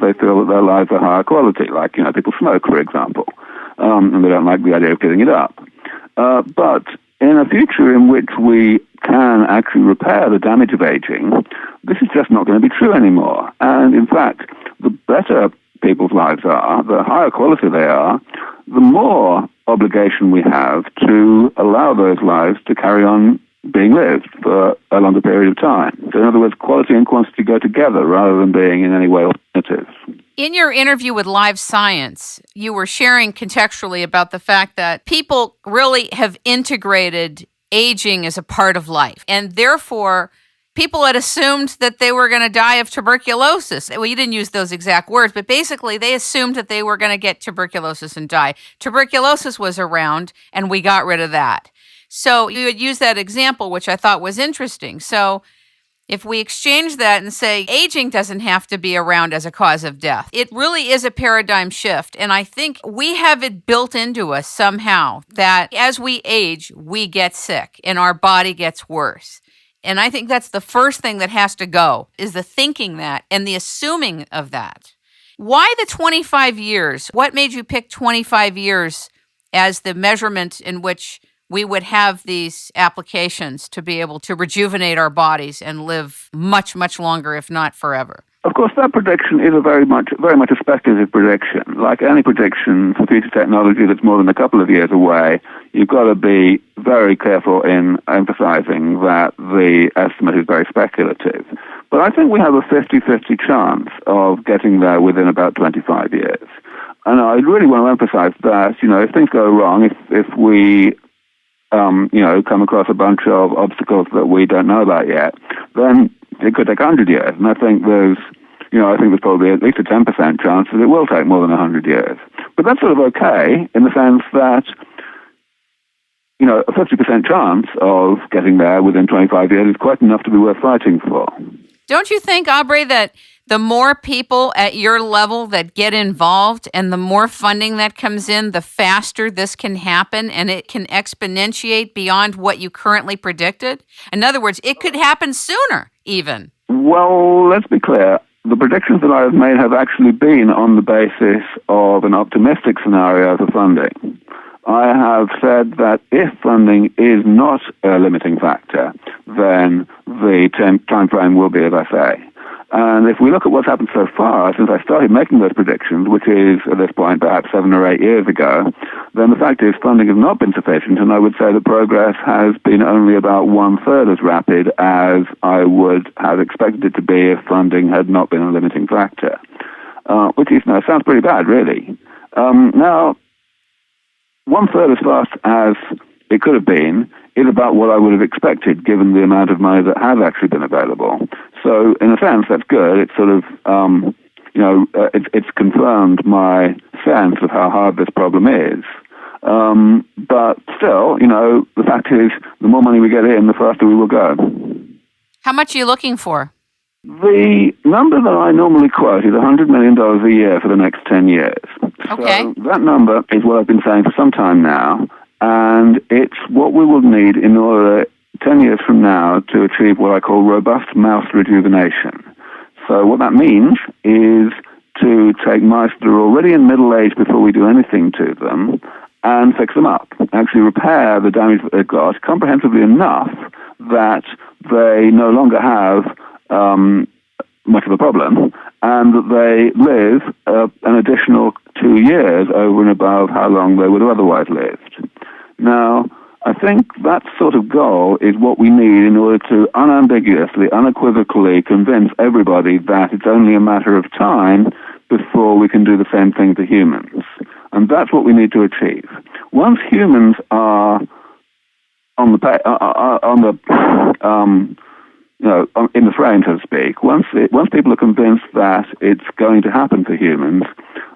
they feel that their lives are higher quality, like, people smoke, for example, and they don't like the idea of giving it up. But in a future in which we can actually repair the damage of aging, this is just not going to be true anymore. And in fact, the better people's lives are, the higher quality they are, the more obligation we have to allow those lives to carry on being lived for a longer period of time. So in other words, quality and quantity go together rather than being in any way alternatives. In your interview with Live Science, you were sharing contextually about the fact that people really have integrated aging as a part of life, and therefore people had assumed that they were going to die of tuberculosis. Well, you didn't use those exact words, but basically they assumed that they were going to get tuberculosis and die. Tuberculosis was around, and we got rid of that. So you had used that example, which I thought was interesting. So if we exchange that and say aging doesn't have to be around as a cause of death, it really is a paradigm shift. And I think we have it built into us somehow that as we age, we get sick and our body gets worse. And I think that's the first thing that has to go, is the thinking that and the assuming of that. Why the 25 years? What made you pick 25 years as the measurement in which we would have these applications to be able to rejuvenate our bodies and live much, much longer, if not forever? Of course, that prediction is very much a speculative prediction. Like any prediction for future technology that's more than a couple of years away, you've got to be very careful in emphasizing that the estimate is very speculative. But I think we have a 50-50 chance of getting there within about 25 years. And I really want to emphasize that, if things go wrong, if we come across a bunch of obstacles that we don't know about yet, then it could take 100 years. And I think there's probably at least a 10% chance that it will take more than 100 years. But that's sort of okay in the sense that, a 50% chance of getting there within 25 years is quite enough to be worth fighting for. Don't you think, Aubrey, that the more people at your level that get involved and the more funding that comes in, the faster this can happen and it can exponentiate beyond what you currently predicted? In other words, it could happen sooner even. Well, let's be clear. The predictions that I have made have actually been on the basis of an optimistic scenario for funding. I have said that if funding is not a limiting factor, then the time frame will be as I say. And if we look at what's happened so far since I started making those predictions, which is at this point perhaps 7 or 8 years ago, then the fact is funding has not been sufficient, and I would say the progress has been only about 1/3 as rapid as I would have expected it to be if funding had not been a limiting factor, which is, sounds pretty bad, really. Now, 1/3 as fast as it could have been is about what I would have expected given the amount of money that has actually been available. So in a sense, that's good. It's sort of, it's confirmed my sense of how hard this problem is. But still, the fact is, the more money we get in, the faster we will go. How much are you looking for? The number that I normally quote is $100 million a year for the next 10 years. Okay. So that number is what I've been saying for some time now, and it's what we will need in order 10 years from now to achieve what I call robust mouse rejuvenation. So what that means is to take mice that are already in middle age before we do anything to them and fix them up, actually repair the damage that they've got comprehensively enough that they no longer have much of a problem, and that they live an additional 2 years over and above how long they would have otherwise lived. Now, I think that sort of goal is what we need in order to unambiguously, unequivocally convince everybody that it's only a matter of time before we can do the same thing to humans. And that's what we need to achieve. Once humans are in the frame, so to speak, once people are convinced that it's going to happen for humans,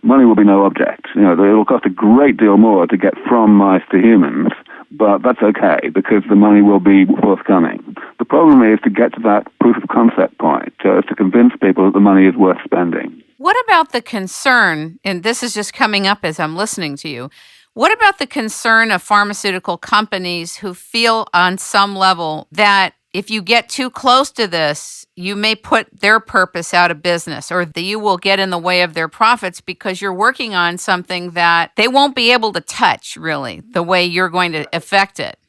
money will be no object. It will cost a great deal more to get from mice to humans, but that's okay because the money will be forthcoming. The problem is to get to that proof of concept point, to convince people that the money is worth spending. What about the concern, and this is just coming up as I'm listening to you, what about the concern of pharmaceutical companies who feel on some level that if you get too close to this, you may put their purpose out of business, or that you will get in the way of their profits because you're working on something that they won't be able to touch, really, the way you're going to affect it?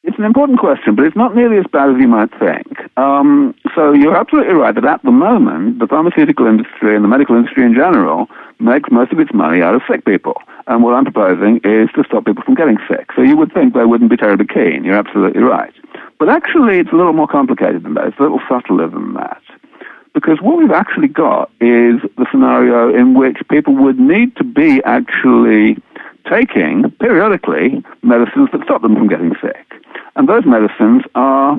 It's an important question, but it's not nearly as bad as you might think. So you're absolutely right that at the moment, the pharmaceutical industry and the medical industry in general makes most of its money out of sick people. And what I'm proposing is to stop people from getting sick. So you would think they wouldn't be terribly keen. You're absolutely right. But actually, it's a little more complicated than that. It's a little subtler than that. Because what we've actually got is the scenario in which people would need to be actually taking, periodically, medicines that stop them from getting sick. And those medicines are,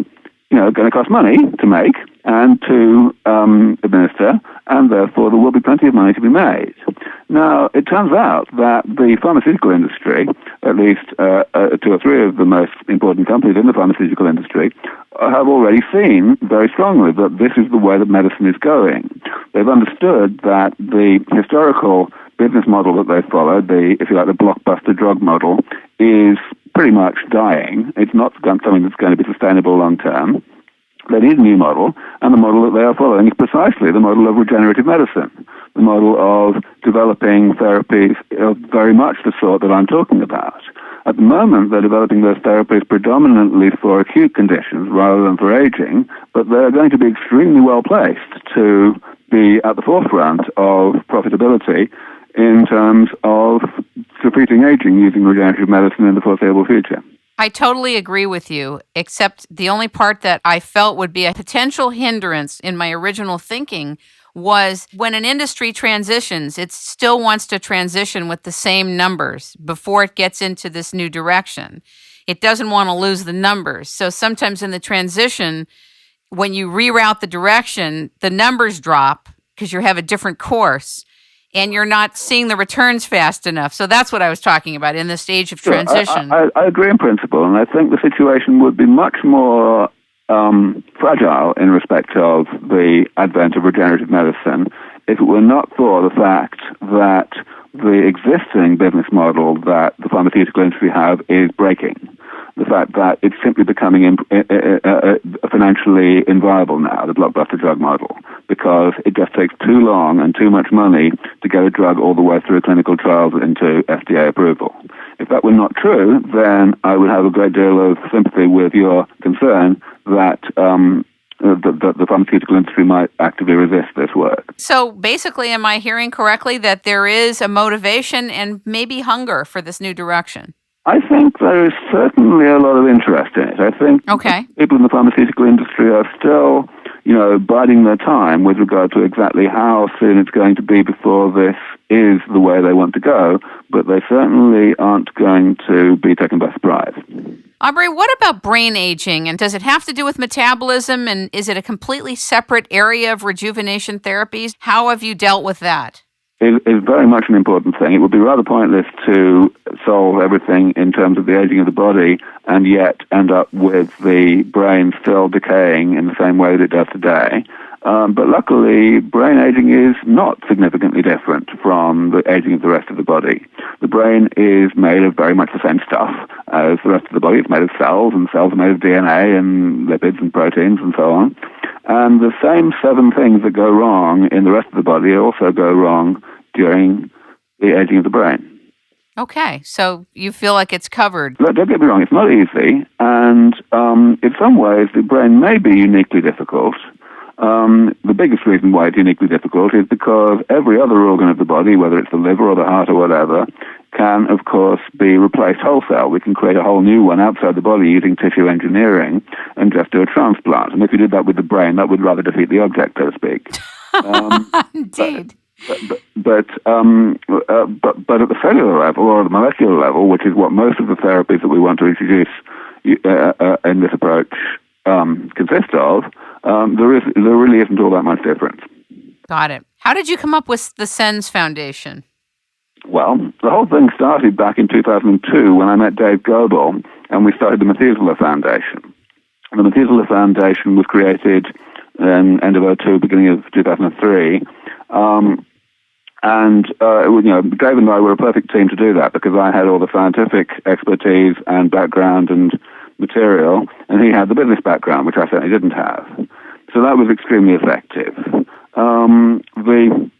going to cost money to make and to administer, and therefore there will be plenty of money to be made. Now, it turns out that the pharmaceutical industry, at least 2 or 3 of the most important companies in the pharmaceutical industry, have already seen very strongly that this is the way that medicine is going. They've understood that the historical business model that they followed, the blockbuster drug model, is pretty much dying. It's not something that's going to be sustainable long term. They need a new model, and the model that they are following is precisely the model of regenerative medicine, the model of developing therapies of very much the sort that I'm talking about. At the moment, they're developing those therapies predominantly for acute conditions rather than for aging, but they're going to be extremely well placed to be at the forefront of profitability in terms of defeating aging using regenerative medicine in the foreseeable future. I totally agree with you, except the only part that I felt would be a potential hindrance in my original thinking was when an industry transitions, it still wants to transition with the same numbers before it gets into this new direction. It doesn't want to lose the numbers. So sometimes in the transition, when you reroute the direction, the numbers drop because you have a different course, and you're not seeing the returns fast enough. So that's what I was talking about in the stage of transition. Sure, I agree in principle, and I think the situation would be much more fragile in respect of the advent of regenerative medicine if it were not for the fact that the existing business model that the pharmaceutical industry have is breaking. The fact that it's simply becoming financially inviable now, the blockbuster drug model, because it just takes too long and too much money to get a drug all the way through clinical trials into FDA approval. If that were not true, then I would have a great deal of sympathy with your concern that the pharmaceutical industry might actively resist this work. So basically, am I hearing correctly that there is a motivation and maybe hunger for this new direction? I think there is certainly a lot of interest in it. I think people in the pharmaceutical industry are still, biding their time with regard to exactly how soon it's going to be before this is the way they want to go, but they certainly aren't going to be taken by surprise. Aubrey, what about brain aging, and does it have to do with metabolism, and is it a completely separate area of rejuvenation therapies? How have you dealt with that? It is very much an important thing. It would be rather pointless to solve everything in terms of the aging of the body and yet end up with the brain still decaying in the same way that it does today. But luckily, brain aging is not significantly different from the aging of the rest of the body. The brain is made of very much the same stuff as the rest of the body. It's made of cells, and cells are made of DNA and lipids and proteins and so on. And the same 7 things that go wrong in the rest of the body also go wrong during the aging of the brain. Okay, so you feel like it's covered. Don't get me wrong, it's not easy, and in some ways the brain may be uniquely difficult. The biggest reason why it's uniquely difficult is because every other organ of the body, whether it's the liver or the heart or whatever, can, of course, be replaced wholesale. We can create a whole new one outside the body using tissue engineering and just do a transplant. And if you did that with the brain, that would rather defeat the object, so to speak. Indeed. But at the cellular level or the molecular level, which is what most of the therapies that we want to introduce in this approach consist of, there really isn't all that much difference. Got it. How did you come up with the SENS Foundation? Well, the whole thing started back in 2002 when I met Dave Goebel, and we started the Methuselah Foundation. The Methuselah Foundation was created in end of 2002, beginning of 2003. Dave and I were a perfect team to do that because I had all the scientific expertise and background and material, and he had the business background, which I certainly didn't have. So that was extremely effective. The